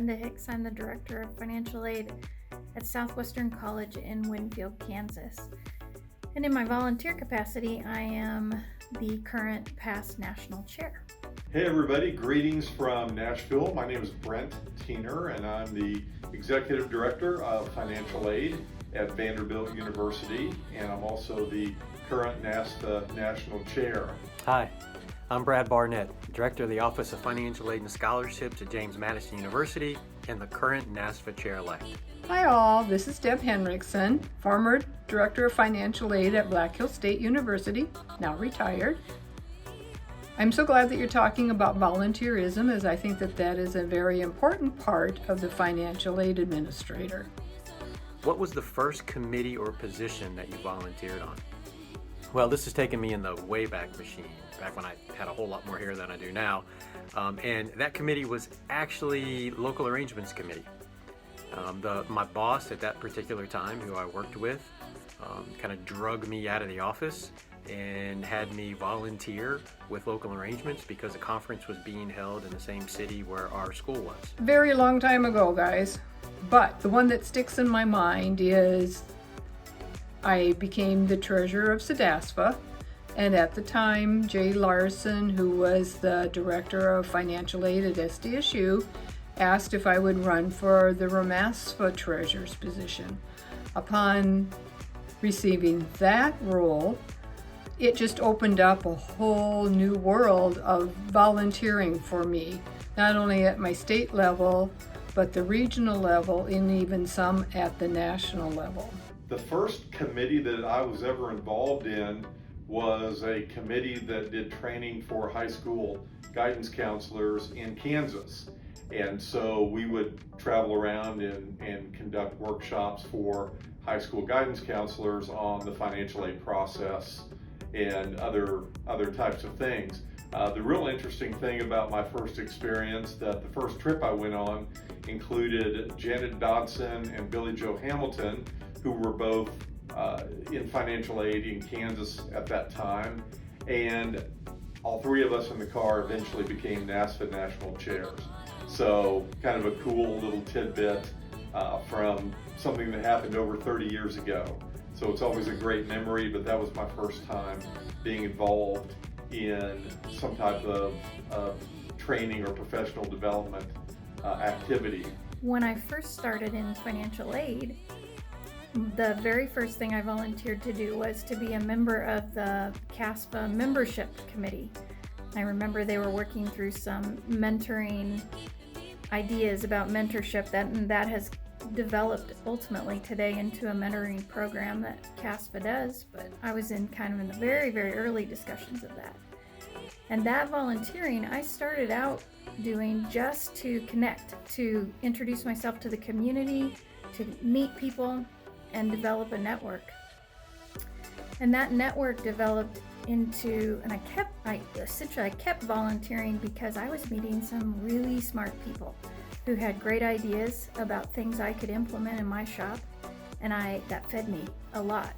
Brenda Hicks. I'm the Director of Financial Aid at Southwestern College in Winfield, Kansas. And in my volunteer capacity, I am the current past national chair. Hey everybody, greetings from Nashville. My name is Brent and I'm the Executive Director of Financial Aid at Vanderbilt University, and I'm also the current NASFAA National Chair. Hi, I'm Brad Barnett, Director of the Office of Financial Aid and Scholarships at Madison University and the current NASFAA Chair-elect. Hi all, this is Deb Henriksen, former Director of Financial Aid at Black Hills State University, now retired. I'm so glad that you're talking about volunteerism, as I think that is a very important part of the financial aid administrator. What was the first committee or position that you volunteered on? Well, this is taking me in the Wayback Machine, back when I had a whole lot more hair than I do now. And that committee was actually Local Arrangements Committee. My boss at that particular time, who I worked with, kind of drug me out of the office and had me volunteer with Local Arrangements because a conference was being held in the same city where our school was. Very long time ago, guys. But the one that sticks in my mind is I became the treasurer of SDASFAA, and at the time, Jay Larson, who was the director of financial aid at SDSU, asked if I would run for the NASFAA treasurer's position. Upon receiving that role, it just opened up a whole new world of volunteering for me, not only at my state level, but the regional level, and even some at the national level. The first committee that I was ever involved in was a committee that did training for high school guidance counselors in Kansas. And so we would travel around and conduct workshops for high school guidance counselors on the financial aid process and other types of things. The real interesting thing about my first experience, that the first trip I went on included Janet Dodson and Billy Joe Hamilton, who were both in financial aid in Kansas at that time. And all three of us in the car eventually became NASFAA national chairs. So kind of a cool little tidbit from something that happened over 30 years ago. So it's always a great memory, but that was my first time being involved in some type of training or professional development activity. When I first started in financial aid, the very first thing I volunteered to do was to be a member of the CASFA membership committee. I remember they were working through some mentoring ideas about mentorship that has developed ultimately today into a mentoring program that CASFA does, but I was in the very, very early discussions of that. And that volunteering I started out doing just to connect, to introduce myself to the community, to meet people and develop a network. And that network developed into, and I kept volunteering because I was meeting some really smart people who had great ideas about things I could implement in my shop, and that fed me a lot.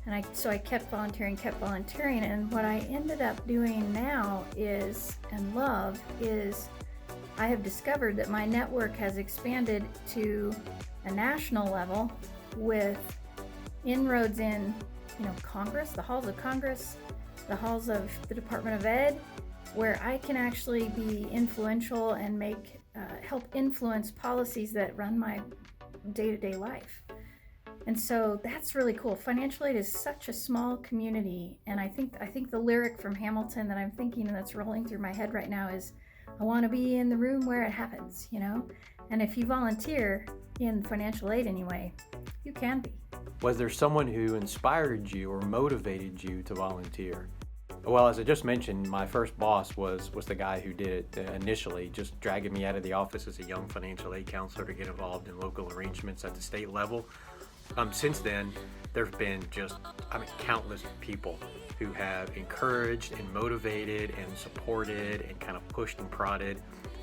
And so I kept volunteering, and what I ended up doing now is I have discovered that my network has expanded to a national level with inroads in Congress, the halls of Congress, the halls of the Department of Ed, where I can actually be influential and help influence policies that run my day-to-day life. And so that's really cool. Financial aid is such a small community, and I think the lyric from Hamilton that I'm thinking and that's rolling through my head right now is, I want to be in the room where it happens, And if you volunteer in financial aid anyway, you can be. Was there someone who inspired you or motivated you to volunteer? Well, as I just mentioned, my first boss was the guy who did it initially, just dragging me out of the office as a young financial aid counselor to get involved in local arrangements at the state level. Since then, there have been countless people who have encouraged and motivated and supported and kind of pushed and prodded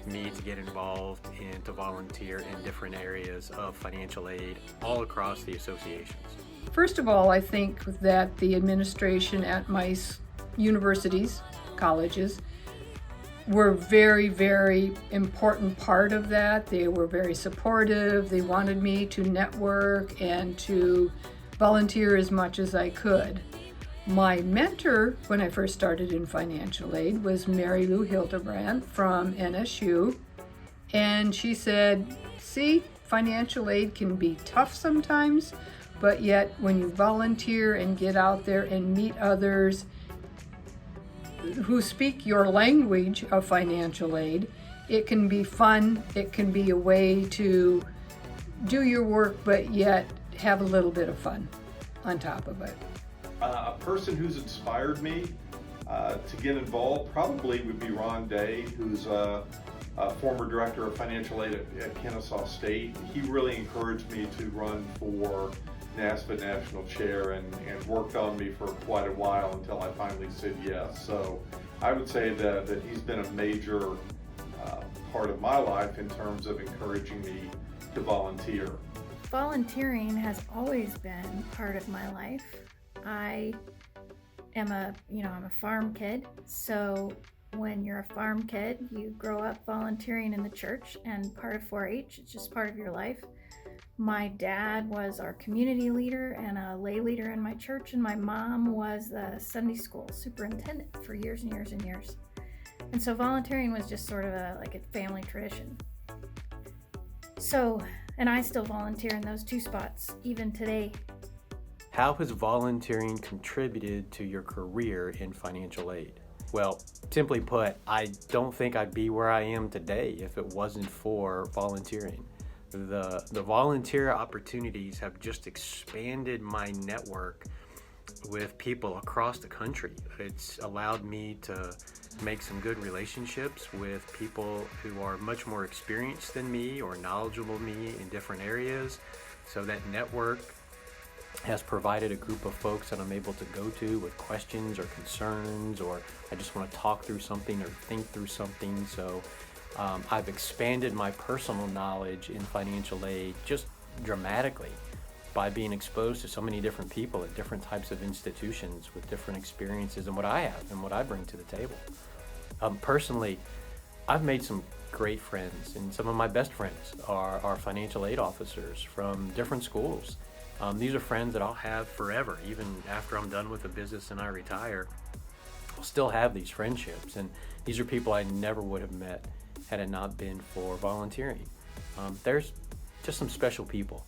me to get involved and to volunteer in different areas of financial aid all across the associations. First of all, I think that the administration at my universities, colleges, were very, very important part of that. They were very supportive. They wanted me to network and to volunteer as much as I could. My mentor when I first started in financial aid was Mary Lou Hildebrand from NSU. And she said, see, financial aid can be tough sometimes, but yet when you volunteer and get out there and meet others who speak your language of financial aid, it can be fun. It can be a way to do your work, but yet have a little bit of fun on top of it. A person who's inspired me to get involved probably would be Ron Day, who's a former director of financial aid at Kennesaw State. He really encouraged me to run for NASFAA national chair and worked on me for quite a while until I finally said yes. So I would say that he's been a major part of my life in terms of encouraging me to volunteer. Volunteering has always been part of my life. I am I'm a farm kid, so when you're a farm kid, you grow up volunteering in the church, and part of 4-H, it's just part of your life. My dad was our community leader and a lay leader in my church, and my mom was the Sunday school superintendent for years and years and years. And so volunteering was just sort of a family tradition. So, and I still volunteer in those two spots, even today. How has volunteering contributed to your career in financial aid? Well, simply put, I don't think I'd be where I am today if it wasn't for volunteering. The volunteer opportunities have just expanded my network with people across the country. It's allowed me to make some good relationships with people who are much more experienced than me or knowledgeable than me in different areas. So that network has provided a group of folks that I'm able to go to with questions or concerns, or I just want to talk through something or think through something. So I've expanded my personal knowledge in financial aid just dramatically by being exposed to so many different people at different types of institutions with different experiences and what I have and what I bring to the table. Personally, I've made some great friends, and some of my best friends are financial aid officers from different schools. These are friends that I'll have forever, even after I'm done with the business and I retire. I'll still have these friendships, and these are people I never would have met had it not been for volunteering. There's just some special people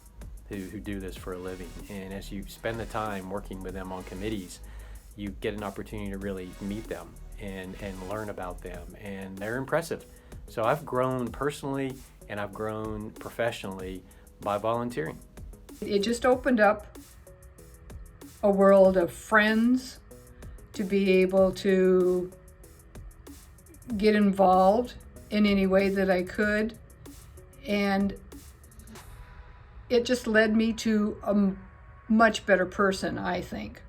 who do this for a living, and as you spend the time working with them on committees, you get an opportunity to really meet them and learn about them, and they're impressive. So I've grown personally and I've grown professionally by volunteering. It just opened up a world of friends to be able to get involved in any way that I could, and it just led me to a much better person, I think.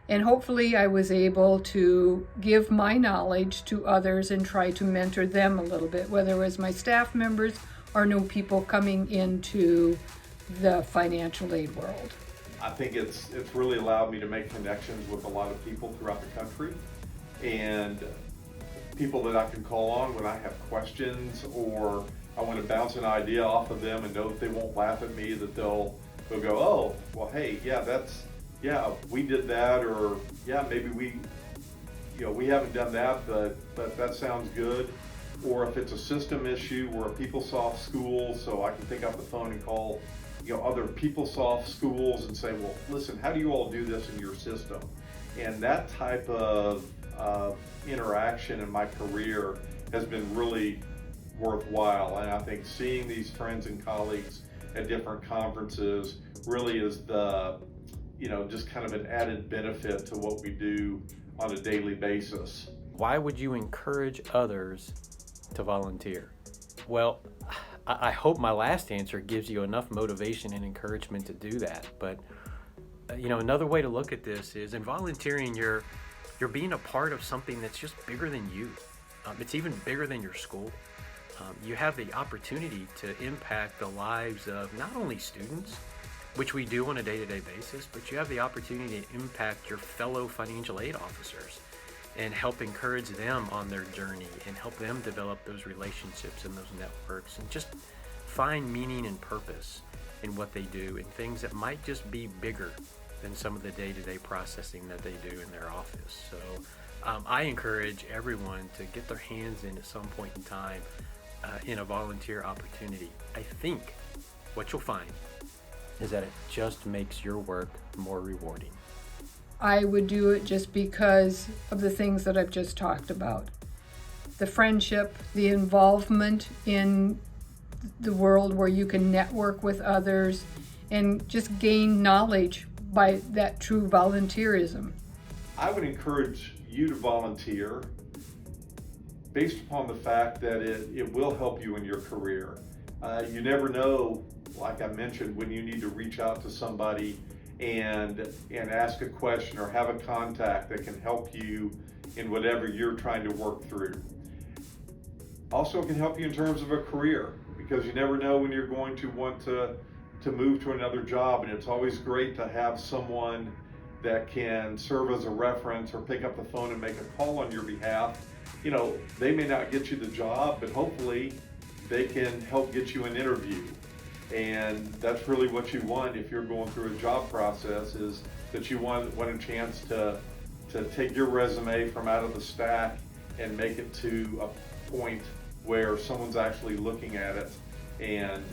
And hopefully I was able to give my knowledge to others and try to mentor them a little bit, whether it was my staff members or new people coming into the financial aid world. I think it's really allowed me to make connections with a lot of people throughout the country, and people that I can call on when I have questions or I want to bounce an idea off of them and know that they won't laugh at me, that they'll go, oh, well, hey, yeah, we did that, or yeah, maybe we haven't done that, but that sounds good. Or if it's a system issue, we're a PeopleSoft school, so I can pick up the phone and call other PeopleSoft schools and say, well, listen, how do you all do this in your system? And that type of interaction in my career has been really worthwhile. And I think seeing these friends and colleagues at different conferences really is just kind of an added benefit to what we do on a daily basis. Why would you encourage others to volunteer? Well, I hope my last answer gives you enough motivation and encouragement to do that. But another way to look at this is in volunteering, you're being a part of something that's just bigger than you. It's even bigger than your school. You have the opportunity to impact the lives of not only students, which we do on a day-to-day basis, but you have the opportunity to impact your fellow financial aid officers and help encourage them on their journey and help them develop those relationships and those networks and just find meaning and purpose in what they do and things that might just be bigger than some of the day-to-day processing that they do in their office. So I encourage everyone to get their hands in at some point in time in a volunteer opportunity. I think what you'll find is that it just makes your work more rewarding. I would do it just because of the things that I've just talked about. The friendship, the involvement in the world where you can network with others and just gain knowledge by that true volunteerism. I would encourage you to volunteer based upon the fact that it will help you in your career. You never know, like I mentioned, when you need to reach out to somebody and ask a question or have a contact that can help you in whatever you're trying to work through. Also, it can help you in terms of a career, because you never know when you're going to want to move to another job, and it's always great to have someone that can serve as a reference or pick up the phone and make a call on your behalf. You know, they may not get you the job, but hopefully they can help get you an interview. And that's really what you want if you're going through a job process, is that you want a chance to take your resume from out of the stack and make it to a point where someone's actually looking at it and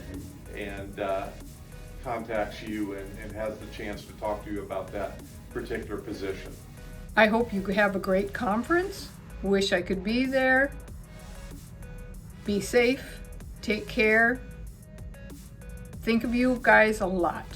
contacts you and has the chance to talk to you about that particular position. I hope you have a great conference. Wish I could be there. Be safe. Take care. Think of you guys a lot.